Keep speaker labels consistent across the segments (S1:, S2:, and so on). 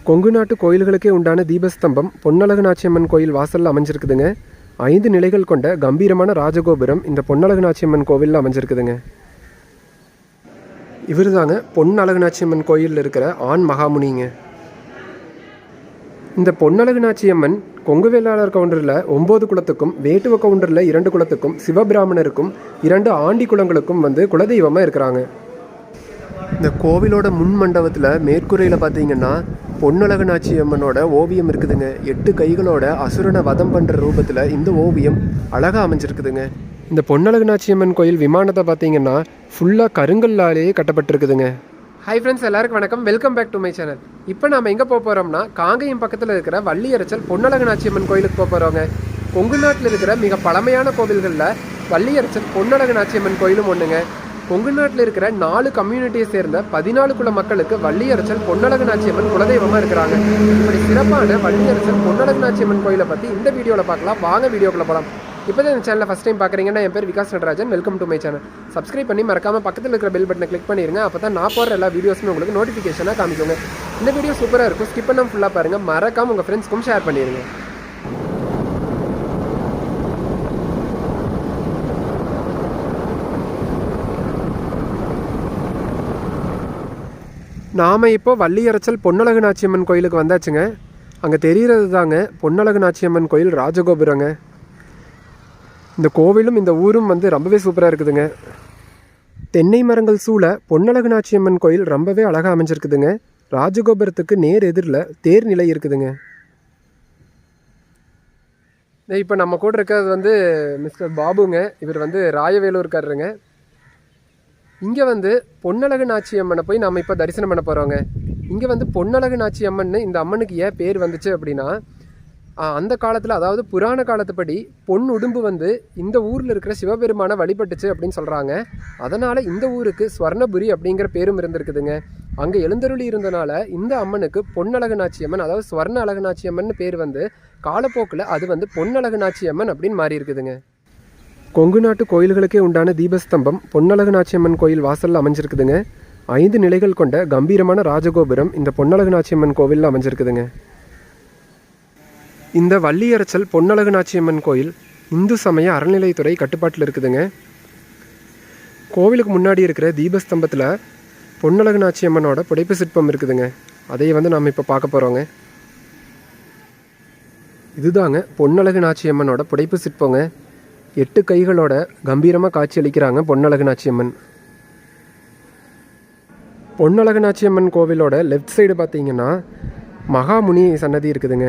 S1: கொங்கு நாட்டு கோயில்களுக்கே உண்டான தீபஸ்தம்பம் பொன்னழகு நாச்சியம்மன் கோயில் வாசலில் அமைஞ்சிருக்குதுங்க. 5 நிலைகள் கொண்ட கம்பீரமான ராஜகோபுரம் இந்த பொன்னழகு நாச்சியம்மன் கோவிலில் அமைஞ்சிருக்குதுங்க. இவர் தாங்க பொன்னழகு நாச்சியம்மன் கோயிலில் இருக்கிற ஆண் மகாமுனிங்க. இந்த பொன்னழகு நாச்சியம்மன் கொங்கு வேளாளர் கவுண்டரில் 9 குலத்துக்கும், வேட்டுவ கவுண்டரில் 2 குலத்துக்கும், சிவபிராமணருக்கும் 2 ஆண்டி குலங்களுக்கும் குலதெய்வமாக இருக்கிறாங்க. இந்த கோவிலோட முன் மண்டபத்தில் மேற்கூரையில் பார்த்தீங்கன்னா பொன்னழகு நாச்சியம்மனோட ஓவியம் இருக்குதுங்க. 8 கைகளோட அசுரனை வதம் பண்ணுற ரூபத்தில் இந்த ஓவியம் அழகாக அமைஞ்சிருக்குதுங்க. இந்த பொன்னழகு நாச்சியம்மன் கோயில் விமானத்தை பார்த்தீங்கன்னா ஃபுல்லாக கருங்கல்லாலேயே கட்டப்பட்டிருக்குதுங்க. ஹை ஃப்ரெண்ட்ஸ், எல்லாருக்கும் வணக்கம். Welcome back to my channel. இப்போ நாம் எங்கே போக போகிறோம்னா காங்கேயம் பக்கத்தில் இருக்கிற வள்ளியரச்சல் பொன்னழகு நாச்சியம்மன் கோயிலுக்கு போக போகிறோங்க. கொங்கு நாட்டில் இருக்கிற மிக பழமையான கோவில்களில் வள்ளியரச்சல் பொன்னழகு நாச்சியம்மன் கோயிலும் ஒன்றுங்க. கொங்கு நாட்டில் இருக்கிற 4 கம்யூனிட்டியை சேர்ந்த 14 குல மக்களுக்கு வள்ளியரச்சல் பொன்னழகு நாச்சியம்மன் குலதெய்வமாக இருக்கிறாங்க. இப்படி சிறப்பான வள்ளியரச்சல் பொன்னழகு நாச்சியம்மன் கோயிலை பற்றி இந்த வீடியோவில் பார்க்கலாம். வாங்க வீடியோக்குள்ள போகலாம். இப்போ தான் இந்த சேனலை ஃபஸ்ட் டைம் பார்க்குறீங்கன்னா என் பேர் Vikas Natarajan. Welcome to my channel. Subscribe பண்ணி மறக்காமல் பக்கத்தில் இருக்கிற பெல் பட்டனை கிளிக் பண்ணிடுங்க. அப்போ தான் நான் போடுற எல்லா வீடியோஸுமே உங்களுக்கு நோட்டிஃபிகேஷனாக காமிக்குங்க. இந்த வீடியோ சூப்பராக இருக்கும். ஸ்கிப் பண்ணாமல் ஃபுல்லாக பாருங்கள். மறக்காமல் உங்கள் ஃப்ரெண்ட்ஸ்க்கும் ஷேர் பண்ணிடுங்க. நாம் இப்போ வள்ளியரச்சல் பொன்னழகு நாச்சியம்மன் கோயிலுக்கு வந்தாச்சுங்க. அங்கே தெரிகிறது தாங்க பொன்னழகு நாச்சியம்மன் கோயில் ராஜகோபுரங்க. இந்த கோவிலும் இந்த ஊரும் ரொம்பவே சூப்பராக இருக்குதுங்க. தென்னை மரங்கள் சூழ பொன்னழகு நாச்சியம்மன் கோயில் ரொம்பவே அழகாக அமைஞ்சிருக்குதுங்க. ராஜகோபுரத்துக்கு நேர் எதிரில் தேர் நிலை இருக்குதுங்க. இப்போ நம்ம கூட இருக்கிறது மிஸ்டர் பாபுங்க. இவர் ராயவேலூர்காரருங்க. இங்கே பொன்னழகு நாச்சியம்மனை போய் நம்ம இப்போ தரிசனம் பண்ண போகிறோங்க. இங்கே பொன்னழகு நாச்சியம்மன் இந்த அம்மனுக்கு ஏன் பேர் வந்துச்சு அப்படின்னா, அந்த காலத்தில், அதாவது புராண காலத்துப்படி பொன் உடும்பு இந்த ஊரில் இருக்கிற சிவபெருமானை வழிபட்டுச்சு அப்படின்னு சொல்கிறாங்க. அதனால் இந்த ஊருக்கு ஸ்வர்ணபுரி அப்படிங்கிற பேரும் இருந்திருக்குதுங்க. அங்கே எழுந்தருளி இருந்தனால இந்த அம்மனுக்கு பொன்னழகு நாச்சியம்மன், அதாவது ஸ்வர்ண அழகு நாச்சியம்மன் பேர் காலப்போக்கில் அது பொன்னழகு நாச்சியம்மன் அப்படின்னு மாறி இருக்குதுங்க. கொங்கு நாட்டு கோயில்களுக்கே உண்டான தீபஸ்தம்பம் பொன்னழகு நாச்சியம்மன் கோயில் வாசலில் அமைஞ்சிருக்குதுங்க. 5 நிலைகள் கொண்ட கம்பீரமான ராஜகோபுரம் இந்த பொன்னழகு நாச்சியம்மன் கோவிலில் அமைஞ்சிருக்குதுங்க. இந்த வள்ளியரச்சல் பொன்னழகு நாச்சியம்மன் கோயில் இந்து சமய அறநிலைத்துறை கட்டுப்பாட்டில் இருக்குதுங்க. கோவிலுக்கு முன்னாடி இருக்கிற தீபஸ்தம்பத்தில் பொன்னழகு நாச்சியம்மனோட புடைப்பு சிற்பம் இருக்குதுங்க. அதையே நாம் இப்போ பார்க்க போகிறோங்க. இதுதாங்க பொன்னழகு நாச்சியம்மனோட புடைப்பு சிற்பங்க. 8 கைகளோட கம்பீரமாக காட்சி அளிக்கிறாங்க பொன்னழகு நாச்சியம்மன். பொன்னழகு நாச்சியம்மன் கோவிலோட லெஃப்ட் சைடு பார்த்தீங்கன்னா மகாமுனி சன்னதி இருக்குதுங்க.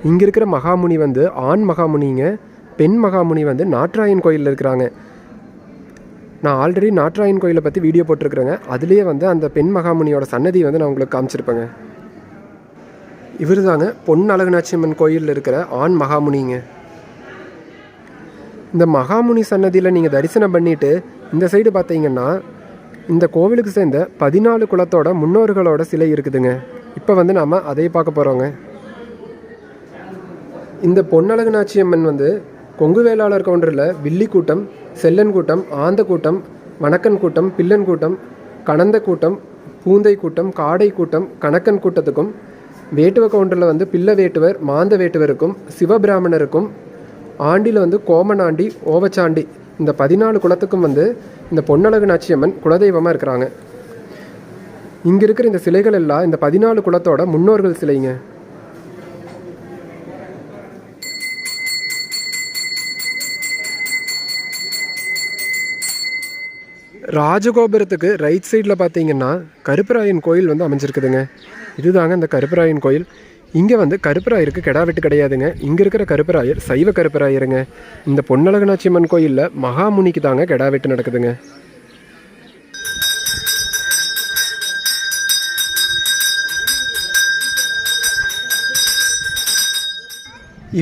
S1: இங்கே இருக்கிற மகாமுனி ஆண் மகாமுனிங்க. பெண் மகாமுனி நாட்ராயன் கோயிலில் இருக்கிறாங்க. நான் ஆல்ரெடி நாட்ராயன் கோயிலை பற்றி வீடியோ போட்டிருக்கிறேங்க. அதுலேயே அந்த பெண் மகாமுனியோட சன்னதி நான் உங்களுக்கு காமிச்சிருப்பேங்க. இவர் தாங்க பொன்னழகு நாச்சியம்மன் கோயிலில் இருக்கிற ஆண் மகாமுனிங்க. இந்த மகாமுனி சன்னதியில் நீங்கள் தரிசனம் பண்ணிவிட்டு இந்த சைடு பார்த்தீங்கன்னா இந்த கோவிலுக்கு சேர்ந்த 14 குலத்தோட முன்னோர்களோட சிலை இருக்குதுங்க. இப்போ நாம் அதை பார்க்க போகிறோங்க. இந்த பொன்னழகு நாச்சியம்மன் கொங்கு வேளாளர் கவுண்டரில் வில்லி கூட்டம், செல்லன் கூட்டம், ஆந்த கூட்டம், வணக்கன் கூட்டம், பில்லன் கூட்டம், கணந்த கூட்டம், பூந்தை கூட்டம், காடை கூட்டம், கணக்கன் கூட்டத்துக்கும், வேட்டுவ கவுண்டரில் பில்ல வேட்டுவர், மாந்த வேட்டுவருக்கும், சிவபிராமணருக்கும், ஆண்டியில் கோமனாண்டி, ஓவச்சாண்டி, இந்த 14 குலத்துக்கும் இந்த பொன்னழகு நாச்சியம்மன் குலதெய்வமாக இருக்கிறாங்க. இங்கே இருக்கிற இந்த சிலைகள் எல்லாம் இந்த 14 குலத்தோட முன்னோர்கள் சிலைங்க. ராஜகோபுரத்துக்கு ரைட் சைடில் பார்த்தீங்கன்னா கருப்பராயன் கோயில் அமைஞ்சிருக்குதுங்க. இதுதாங்க இந்த கருப்பராயன் கோயில். இங்கே கருப்பராயருக்கு கெடா வெட்டு கிடையாதுங்க. இங்கே இருக்கிற கருப்பராயர் சைவ கருப்பராயருங்க. இந்த பொன்னழகு நாச்சியம்மன் கோயிலில் மகாமுனிக்கு தாங்க கெடா வெட்டு நடக்குதுங்க.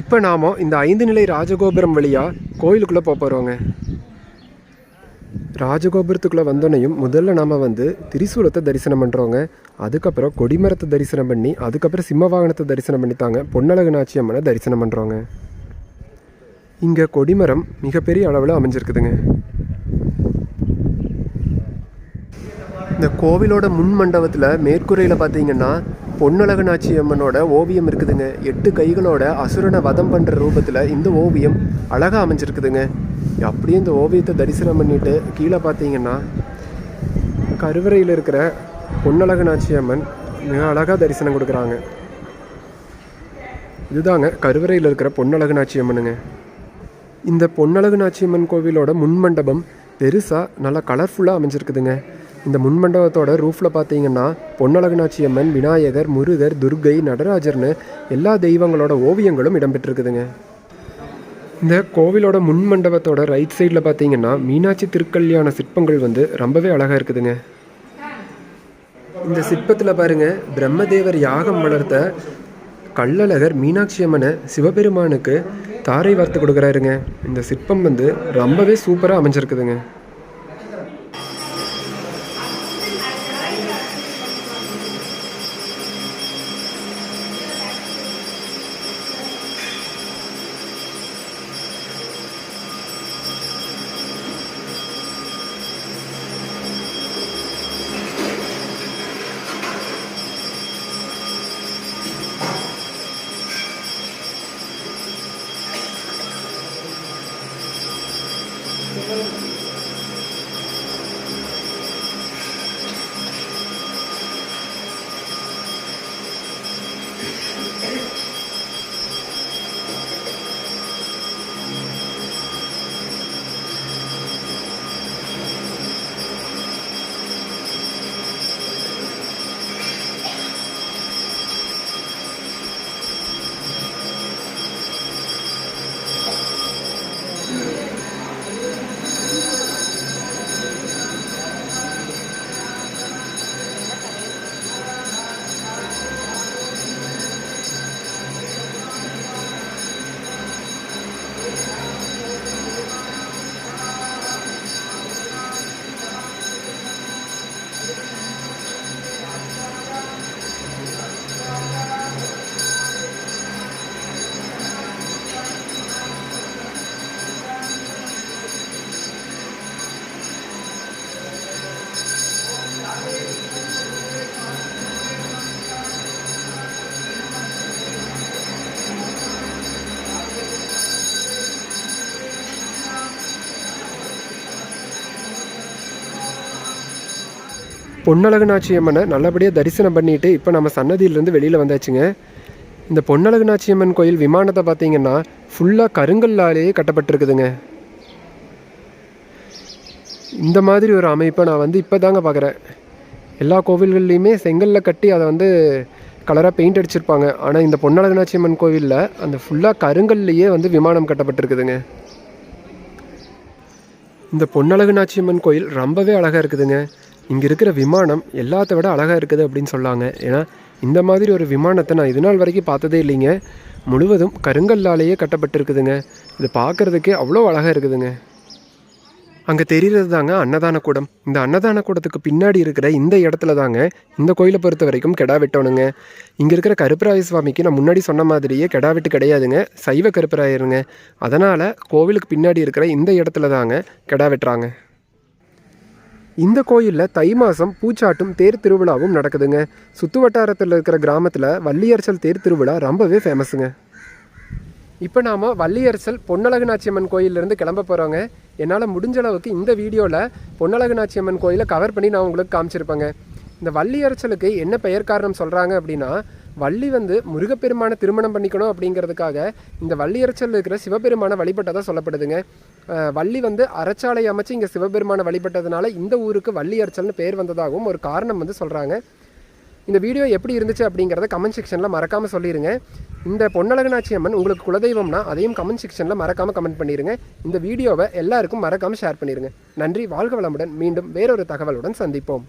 S1: இப்போ நாம் இந்த 5 நிலை ராஜகோபுரம் வழியாக கோயிலுக்குள்ளே போகிறோங்க. ராஜகோபுரத்துக்குள்ளே வந்தோன்னையும் முதல்ல நாம் திரிசூலத்தை தரிசனம் பண்ணுறோங்க. அதுக்கப்புறம் கொடிமரத்தை தரிசனம் பண்ணி, அதுக்கப்புறம் சிம்ம வாகனத்தை தரிசனம் பண்ணி தாங்க பொன்னழகு நாச்சியம்மனை தரிசனம் பண்ணுறோங்க. இங்கே கொடிமரம் மிகப்பெரிய அளவில் அமைஞ்சிருக்குதுங்க. இந்த கோவிலோட முன் மண்டபத்தில் மேற்கூரையில் பார்த்தீங்கன்னா பொன்னழகனாச்சி அம்மனோட ஓவியம் இருக்குதுங்க. 8 கைகளோட அசுரனை வதம் பண்ணுற ரூபத்தில் இந்த ஓவியம் அழகாக அமைஞ்சிருக்குதுங்க. அப்படியே இந்த ஓவியத்தை தரிசனம் பண்ணிட்டு கீழே பார்த்தீங்கன்னா கருவறையில் இருக்கிற பொன்னழகனாச்சி அம்மன் மிக அழகாக தரிசனம் கொடுக்குறாங்க. இதுதாங்க கருவறையில் இருக்கிற பொன்னழகனாச்சி அம்மனுங்க. இந்த பொன்னழகனாச்சி அம்மன் கோவிலோட முன்மண்டபம் பெருசாக நல்லா கலர்ஃபுல்லாக அமைஞ்சிருக்குதுங்க. இந்த முன்மண்டபத்தோட ரூஃபில் பார்த்தீங்கன்னா பொன்னழகனாச்சி அம்மன், விநாயகர், முருகர், துர்கை, நடராஜர்னு எல்லா தெய்வங்களோட ஓவியங்களும் இடம்பெற்றிருக்குதுங்க. இந்த கோவிலோட முன்மண்டபத்தோட ரைட் சைடில் பார்த்தீங்கன்னா மீனாட்சி திருக்கல்யாண சிற்பங்கள் ரொம்பவே அழகாக இருக்குதுங்க. இந்த சிற்பத்தில் பாருங்கள், பிரம்மதேவர் யாகம் வளர்த்த கள்ளழகர் மீனாட்சி அம்மனை சிவபெருமானுக்கு தாரை வார்த்து கொடுக்குறாருங்க. இந்த சிற்பம் ரொம்பவே சூப்பராக அமைஞ்சிருக்குதுங்க. பொன்னழகனாச்சி அம்மனை நல்லபடியாக தரிசனம் பண்ணிவிட்டு இப்போ நம்ம சன்னதியிலேருந்து வெளியில் வந்தாச்சுங்க. இந்த பொன்னழகனாச்சி அம்மன் கோயில் விமானத்தை பார்த்தீங்கன்னா ஃபுல்லாக கருங்கல்லாலேயே கட்டப்பட்டிருக்குதுங்க. இந்த மாதிரி ஒரு அமைப்பை நான் இப்போ தாங்க பார்க்குறேன். எல்லா கோவில்கள்லையுமே செங்கலில் கட்டி அதை கலராக பெயிண்ட் அடிச்சிருப்பாங்க. ஆனால் இந்த பொன்னழகனாச்சி அம்மன் கோவிலில் அந்த ஃபுல்லாக கருங்கல்லையே விமானம் கட்டப்பட்டிருக்குதுங்க. இந்த பொன்னழகனாச்சி அம்மன் கோயில் ரொம்பவே அழகாக இருக்குதுங்க. இங்கே இருக்கிற விமானம் எல்லாத்த விட அழகாக இருக்குது அப்படின்னு சொல்லாங்க. ஏன்னா இந்த மாதிரி ஒரு விமானத்தை நான் இது நாள் வரைக்கும் பார்த்ததே இல்லைங்க. முழுவதும் கருங்கல்லாலேயே கட்டப்பட்டிருக்குதுங்க. இது பார்க்குறதுக்கே அவ்வளோ அழகாக இருக்குதுங்க. அங்கே தெரிகிறது தாங்க அன்னதான கூடம். இந்த அன்னதான கூடத்துக்கு பின்னாடி இருக்கிற இந்த இடத்துல தாங்க இந்த கோயிலை பொறுத்த வரைக்கும் கெடா வெட்டணுங்க. இங்கே இருக்கிற கருப்பராய சுவாமிக்கு நான் முன்னாடி சொன்ன மாதிரியே கெடா வெட்டு கிடையாதுங்க, சைவ கருப்பராயருங்க. அதனால் கோவிலுக்கு பின்னாடி இருக்கிற இந்த இடத்துல தாங்க கெடா வெட்டுறாங்க. இந்த கோயிலில் தை மாதம் பூச்சாட்டும் தேர் திருவிழாவும் நடக்குதுங்க. சுற்று வட்டாரத்தில் இருக்கிற கிராமத்தில் வள்ளியரசல் தேர் திருவிழா ரொம்பவே ஃபேமஸுங்க. இப்போ நாம் வள்ளியரசல் பொன்னழகனாச்சி அம்மன் கோயிலிருந்து கிளம்ப போகிறோங்க. என்னால் முடிஞ்ச அளவுக்கு இந்த வீடியோவில் பொன்னழகனாச்சி அம்மன் கோயிலை கவர் பண்ணி நான் உங்களுக்கு காமிச்சிருப்பேங்க. இந்த வள்ளியரசலுக்கு என்ன பெயர் காரணம் சொல்கிறாங்க அப்படின்னா, வள்ளி முருகப்பெருமானை திருமணம் பண்ணிக்கணும் அப்படிங்கிறதுக்காக இந்த வள்ளியரசல் இருக்கிற சிவபெருமானை வழிபட்டதாக சொல்லப்படுதுங்க. வள்ளி அறச்சாலை அமைச்சு இங்கே சிவபெருமானை வழிபட்டதுனால இந்த ஊருக்கு வள்ளியரசல்னு பேர் வந்ததாகவும் ஒரு காரணம் சொல்கிறாங்க. இந்த வீடியோ எப்படி இருந்துச்சு அப்படிங்கிறத கமெண்ட் செக்ஷனில் மறக்காமல் சொல்லிடுங்க. இந்த பொன்னழகனாச்சி அம்மன் உங்களுக்கு குலதெய்வம்னா அதையும் கமெண்ட் செக்ஷனில் மறக்காமல் கமெண்ட் பண்ணிடுங்க. இந்த வீடியோவை எல்லாருக்கும் மறக்காமல் ஷேர் பண்ணிடுங்க. நன்றி, வாழ்க வளமுடன். மீண்டும் வேறொரு தகவலுடன் சந்திப்போம்.